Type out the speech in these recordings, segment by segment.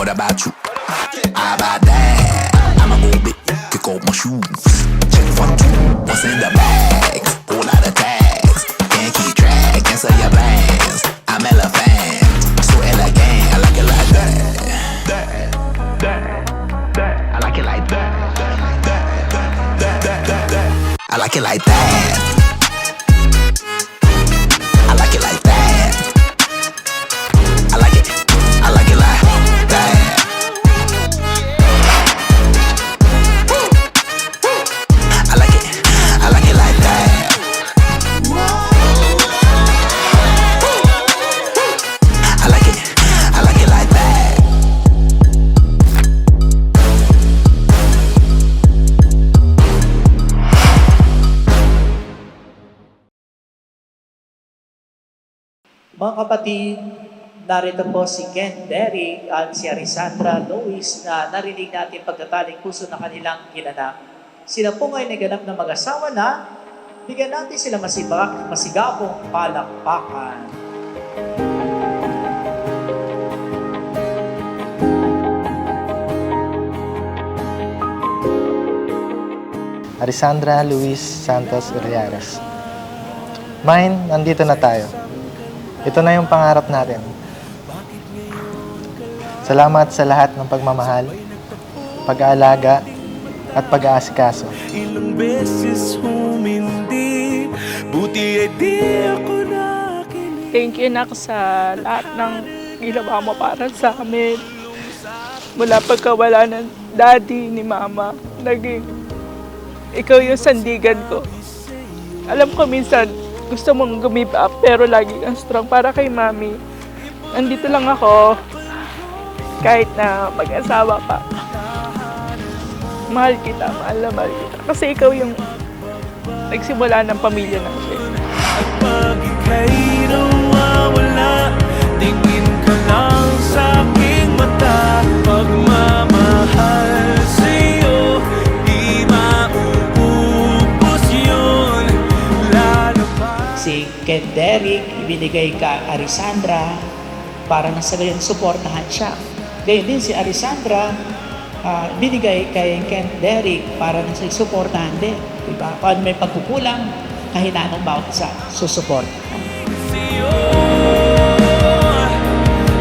what about you? How about that? I'ma go big, kick off my shoes. Check 1, 2, what's in the bag? Whole lot of tags, can't keep track, cancel your plans. I'm elephant, so elegant, I like it like that. I like it like that. I like it like that. I like it like that. I like it. I like it like that. I like it. I like it like that. I like it. I like it like that. Mga kapatid, narito po si Ken Derrick at si Arisandra Lois na narinig natin pagtataling puso na kanilang ginanap. Sila po ngayon naganap na mag-asawa na, bigyan natin sila masigapong palakpakan. Arisandra Luis Santos Uriares. Mine, nandito na tayo. Ito na yung pangarap natin. Salamat sa lahat ng pagmamahal, pag-aalaga, at pag-aasikaso. Ilang beses humindi, buti ay di ako nakinig. Thank you, Nak, sa lahat ng ginawa mo para sa amin. Mula pagkawala ng daddy ni mama, naging ikaw yung sandigan ko. Alam ko minsan, gusto mong give up, pero lagi kang strong para kay mami. Nandito lang ako, kahit na mag-asawa pa. Mahal kita, mahal na mahal kita. Kasi ikaw yung nagsimula ng pamilya natin. At pag ika'y nawawala, tingin ka lang sa aking mata. Pagmamahal sa'yo, di mauubos yun. Lalo pa Si Ken Derrick, ibinigay ka Arisandra para na sa gayon suportahan siya. Gayon din si Arisandra, binigay kay Ken Derrick para na sa suportahan din. Diba? Kung may pagkukulang, kahinaan ng bawat isa, susuport. sa'yo.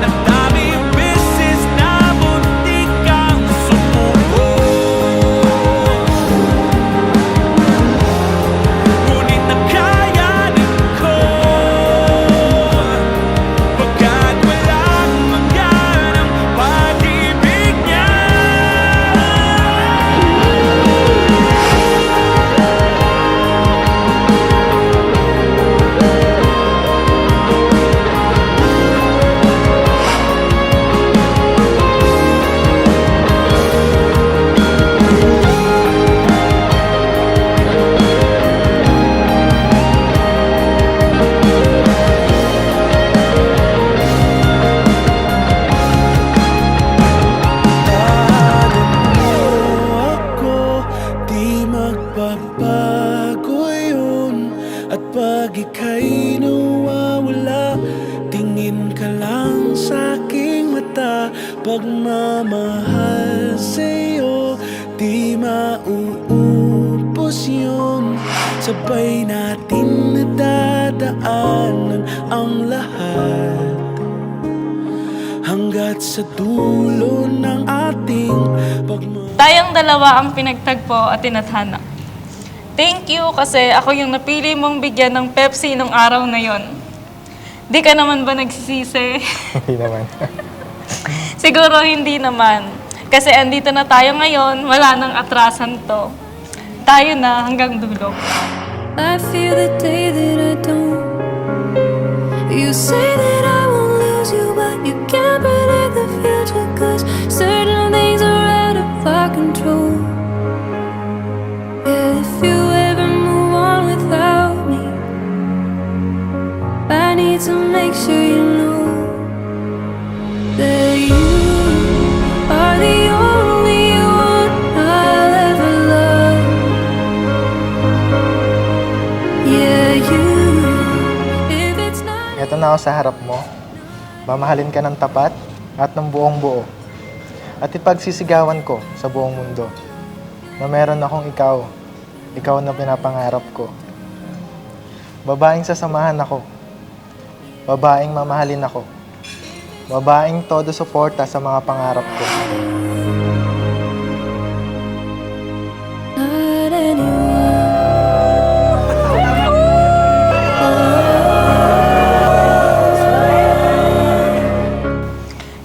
Ang daming beses na muntik kang sumuko. Ngunit nakayanin ko, pagkat walang hanggan ang pag-ibig niya. Ako, di magbabago yun. At pag ika'y nawawala, tingin ka lang sa aking mata. Pagmamahal sa'yo, di mauubos yun. Sabay natin nadadaanan ang lahat, hanggat sa dulo ng ating pagmamahal. Tayong dalawa ang pinagtagpo at tinadhana. Thank you kasi ako yung napili mong bigyan ng Pepsi nung araw na yon. Di ka naman ba nagsisisi? Hindi naman. Siguro hindi naman. Kasi andito na tayo ngayon, wala nang atrasan to. Tayo na hanggang dulo. I feel the day that I don't. You say that I won't lose you, but you can't predict the future, 'cause certain things are out of our control. Yeah, if you ever move on without me, I need to make sure you know that you are the only one I'll ever love. Yeah, you. If it's not Ito na ako sa harap mo. Mamahalin ka ng tapat at ng buong buo. at ipagsisigawan ko sa buong mundo na meron akong ikaw, ikaw na pinapangarap ko. Babaeng sasamahan ako, babaeng mamahalin ako, babaeng todo suporta sa mga pangarap ko. Not anymore.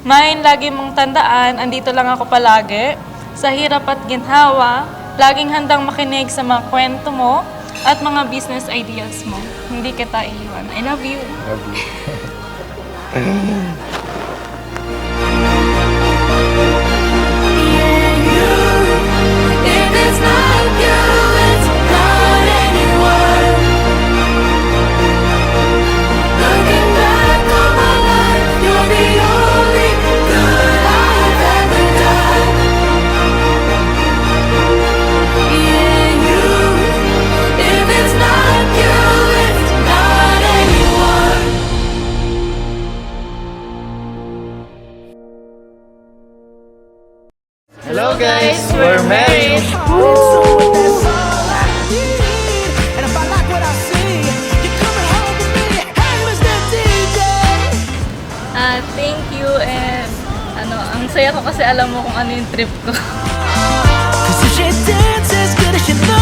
Mine, lagi mong tandaan, andito lang ako palagi. Sa hirap at ginhawa, laging handang makinig sa mga kwento mo at mga business ideas mo. Hindi kita iiwan. I love you. Love you. If it's not you, it's not anyone. Looking back on my life, you're the only good I've ever done. Yeah, you. If it's not you, it's not anyone. Hello guys, we're married! And if I like what I see, you're coming home with me. Hey, Mr. DJ. Thank you and ang saya ko kasi alam mo kung ano yung trip ko. Cause if she dances good as she looks.